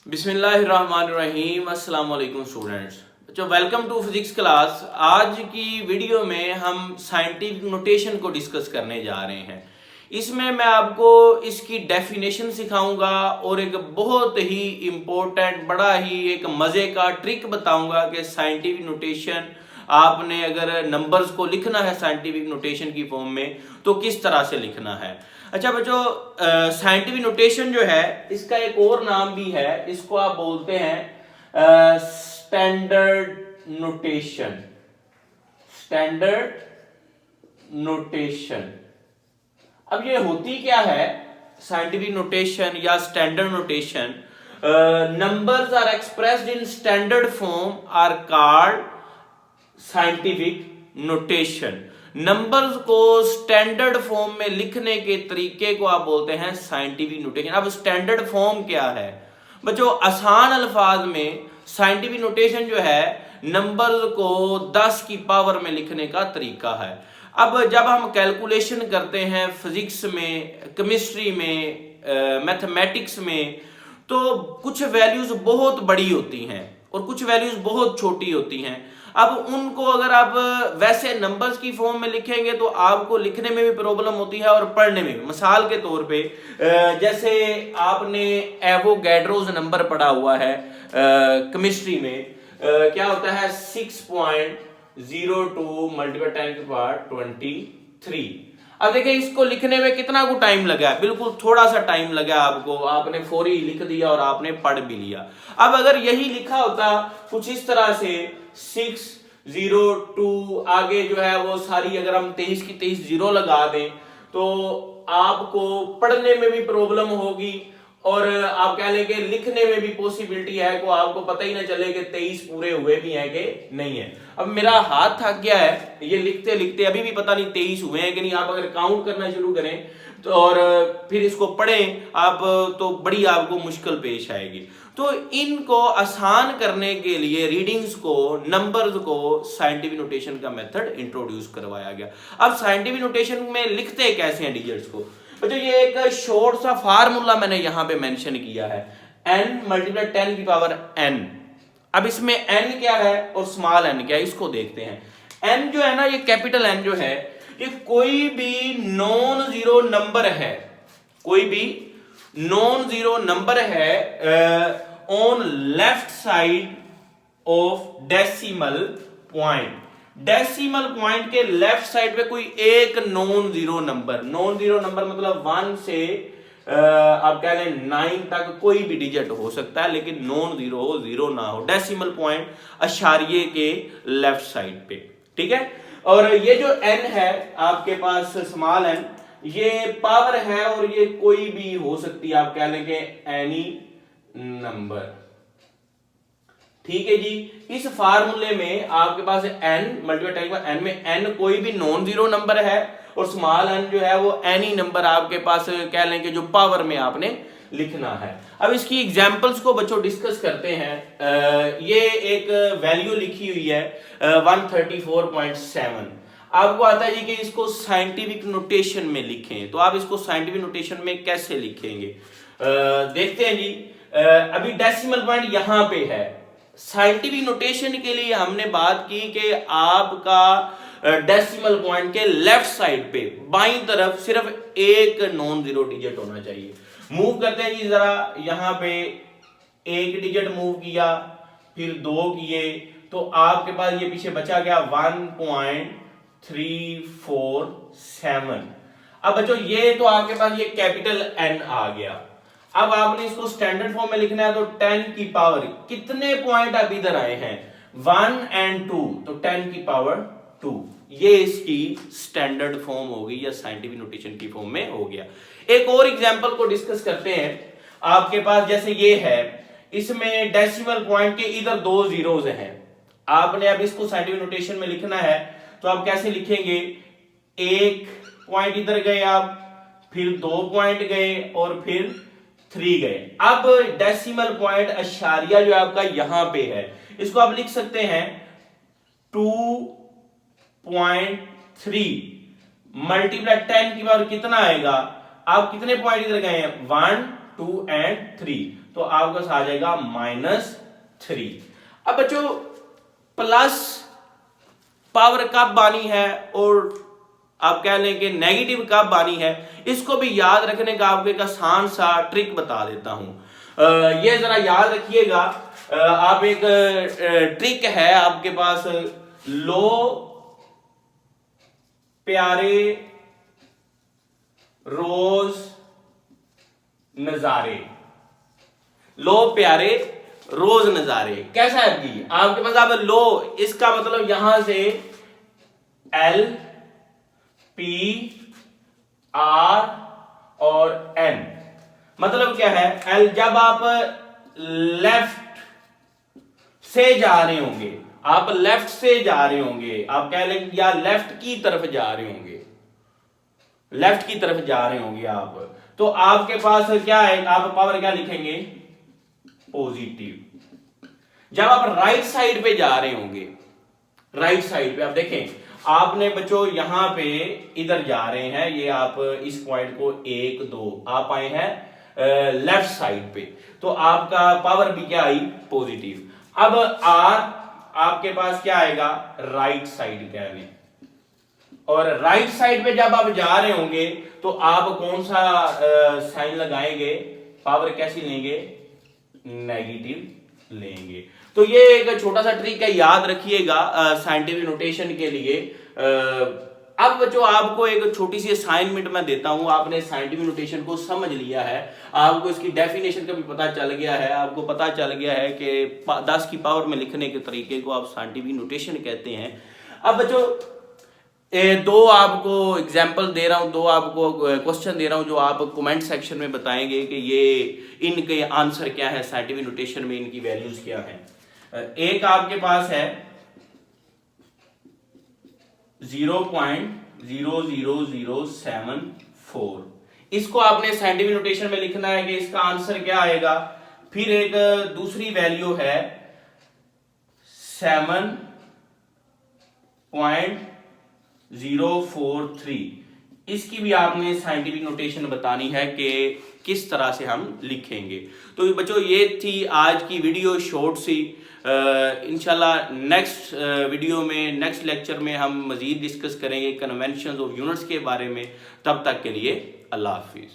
बिस्मिल्लाहिर्रहमानिर्रहीम। अस्सलाम वालेकुम स्टूडेंट्स। बच्चों वेलकम टू फिजिक्स क्लास। आज की वीडियो में हम साइंटिफिक नोटेशन को डिस्कस करने जा रहे हैं। इसमें मैं आपको इसकी डेफिनेशन सिखाऊंगा और एक बहुत ही इम्पोर्टेंट बड़ा ही एक मज़े का ट्रिक बताऊंगा कि साइंटिफिक नोटेशन आपने अगर नंबर्स को लिखना है साइंटिफिक नोटेशन की फॉर्म में तो किस तरह से लिखना है। अच्छा बच्चों, साइंटिफिक नोटेशन जो है इसका एक और नाम भी है, इसको आप बोलते हैं स्टैंडर्ड नोटेशन। Standard notation. अब ये होती क्या है साइंटिफिक नोटेशन या standard notation? Numbers are expressed in standard form are called scientific notation. नंबर्स को स्टैंडर्ड फॉर्म में लिखने के तरीके को आप बोलते हैं साइंटिफिक नोटेशन। अब स्टैंडर्ड फॉर्म क्या है बच्चों? आसान अल्फाज में साइंटिफिक नोटेशन जो है नंबर्स को 10 की पावर में लिखने का तरीका है। अब जब हम कैलकुलेशन करते हैं फिजिक्स में, केमिस्ट्री में, मैथमेटिक्स में, तो कुछ वैल्यूज बहुत बड़ी होती हैं और कुछ वैल्यूज बहुत छोटी होती हैं। अब उनको अगर आप वैसे नंबर्स की फॉर्म में लिखेंगे तो आपको लिखने में भी प्रॉब्लम होती है और पढ़ने में भी। मिसाल के तौर पे जैसे आपने एवोगैड्रोस नंबर पढ़ा हुआ है केमिस्ट्री में, क्या होता है 6.02 मल्टीप्लाई 10 की पावर 23। अब देखिए इसको लिखने में कितना को टाइम लगा है, बिल्कुल थोड़ा सा टाइम लगा आपको, आपने फौरी लिख दिया और आपने पढ़ भी लिया। अब अगर यही लिखा होता कुछ इस तरह से 602 आगे जो है वो सारी अगर हम 23 की 23 जीरो लगा दें तो आपको पढ़ने में भी प्रॉब्लम होगी और आप कह लेंगे लिखने में भी पॉसिबिलिटी है को आपको पता ही ना चले कि 23 पूरे हुए भी हैं कि नहीं है। अब मेरा हाथ थक गया है ये लिखते लिखते, अभी भी पता नहीं 23 हुए हैं कि नहीं। आप अगर काउंट करना शुरू करें तो और फिर इसको पढ़ें आप तो बड़ी आपको मुश्किल पेश आएगी। तो इनको आसान करने के लिए रीडिंग्स को, नंबर्स को साइंटिफिक नोटेशन का मेथड इंट्रोड्यूस करवाया गया। अब साइंटिफिक नोटेशन में लिखते कैसे हैं डिजिट्स को? तो ये एक शॉर्ट सा फार्मूला मैंने यहां पे मेंशन किया है, n मल्टीप्लाई 10 की पावर n। अब इसमें n क्या है और स्मॉल n क्या है इसको देखते हैं। n जो है ना, ये कैपिटल N जो है, ये कोई भी नॉन जीरो नंबर है, कोई भी नॉन जीरो नंबर है on left side of decimal point. Decimal point के लेफ्ट साइड पे कोई एक non zero number, non zero number मतलब 1 से आप कह लें 9 तक कोई भी डिजिट हो सकता है, लेकिन नॉन जीरो हो, जीरो ना हो। डेसिमल पॉइंट अशारिये के लेफ्ट साइड पे, ठीक है। और ये जो n है आपके पास स्मॉल n, ये पावर है और ये कोई भी हो सकती है, आप कह लेंगे एनी नंबर, ठीक है जी। इस फार्मूले में आपके पास n मल्टीप्लाई n में n कोई भी नॉन जीरो नंबर है और स्मॉल n जो है वो एनी नंबर आपके पास कह लेंगे जो पावर में आपने लिखना है। अब इसकी एग्जांपल्स को बच्चों डिस्कस करते हैं। ये एक वैल्यू लिखी हुई है 134.7। आपको आता है जी कि इसको साइंटिफिक नोटेशन में लिखें, तो आप इसको साइंटिफिक नोटेशन में कैसे लिखेंगे देखते हैं जी। अभी डेसिमल पॉइंट यहां पे है। साइंटिफिक नोटेशन के लिए हमने बात की कि आपका डेसिमल पॉइंट के लेफ्ट साइड पे बाईं तरफ सिर्फ एक नॉन जीरो डिजिट होना चाहिए। मूव करते हैं जी जरा, यहां पे एक डिजिट मूव किया, फिर 2 किए, तो आपके पास ये पीछे बचा गया 1.347। अब बच्चों ये तो आपके पास ये कैपिटल N आ गया। अब आपने इसको स्टैंडर्ड फॉर्म में लिखना है तो 10 की पावर कितने पॉइंट अब इधर आए हैं 1 और 2, तो 10 की पावर 2, ये इसकी स्टैंडर्ड फॉर्म हो गई या साइंटिफिक नोटेशन की फॉर्म में हो गया। एक और एग्जांपल को डिस्कस करते हैं। आपके पास जैसे ये है, इसमें डेसिमल पॉइंट के इधर 2 जीरोस हैं। आपने अब इसको साइंटिफिक नोटेशन में लिखना है तो आप कैसे लिखेंगे? एक पॉइंट इधर गए आप, फिर 2 पॉइंट गए और फिर 3 गए। अब डेसिमल पॉइंट अशारिया जो आपका यहां पे है, इसको आप लिख सकते हैं 2.3 मल्टीप्लाई 10 की पावर कितना आएगा? आप कितने पॉइंट इधर गए हैं 1 2 and 3, तो आपके पास आ जाएगा -3। अब बच्चों प्लस पावर कब आनी है और आप कह लें कि नेगेटिव कब आनी है, इसको भी याद रखने का आपको एक आसान सा ट्रिक बता देता हूं। ये जरा याद रखिएगा। आप एक ट्रिक है आपके पास, लो प्यारे रोज नजारे, लो प्यारे रोज नजारे कैसा है जी आपके पास? अब लो इसका मतलब यहां से L P R और N, मतलब क्या है? L जब आप लेफ्ट से जा रहे होंगे, आप लेफ्ट से जा रहे होंगे, आप कह लें या लेफ्ट की तरफ जा रहे होंगे, लेफ्ट की तरफ जा रहे होंगे आप, तो आपके पास क्या है? आप पावर क्या लिखेंगे? पॉजिटिव। जब आप राइट साइड पे जा रहे होंगे, राइट साइड पे आप देखें, आपने बच्चों यहां पे इधर जा रहे हैं, ये आप इस पॉइंट को 1 2 आप आए हैं लेफ्ट साइड पे, तो आपका पावर भी क्या आई? पॉजिटिव। अब आर आपके पास क्या आएगा? राइट साइड कहने, और राइट साइड पे जब आप जा रहे होंगे तो आप कौन सा साइन लगाएंगे? पावर कैसी लेंगे? नेगेटिव लेंगे। तो ये एक छोटा सा ट्रिक है, याद रखिएगा साइंटिफिक नोटेशन के लिए। अब बच्चों आपको एक छोटी सी असाइनमेंट मैं देता हूं, आपने साइंटिफिक नोटेशन को समझ लिया है, आपको इसकी डेफिनेशन का भी पता चल गया है, आपको पता चल गया है कि 10 की पावर में लिखने के तरीके को आप साइंटिफिक नोटेशन कहते हैं। अब बच्चों दो आपको एग्जाम्पल दे रहा हूं, दो आपको क्वेश्चन दे रहा हूं जो आप कमेंट सेक्शन में बताएंगे कि ये इनके आंसर क्या है, साइंटिफिक नोटेशन में इनकी वैल्यूज क्या है। एक आपके पास है 0.00074, इसको आपने साइंटिफिक नोटेशन में लिखना है कि इसका आंसर क्या आएगा। फिर एक दूसरी वैल्यू है 7.043, इसकी भी आपने साइंटिफिक नोटेशन बतानी है कि किस तरह से हम लिखेंगे। तो बच्चों ये थी आज की वीडियो, शॉर्ट सी। इंशाल्लाह नेक्स्ट वीडियो में, नेक्स्ट लेक्चर में हम मजीद डिस्कस करेंगे कन्वेंशंस ऑफ यूनिट्स के बारे में। तब तक के लिए अल्लाह हाफिज।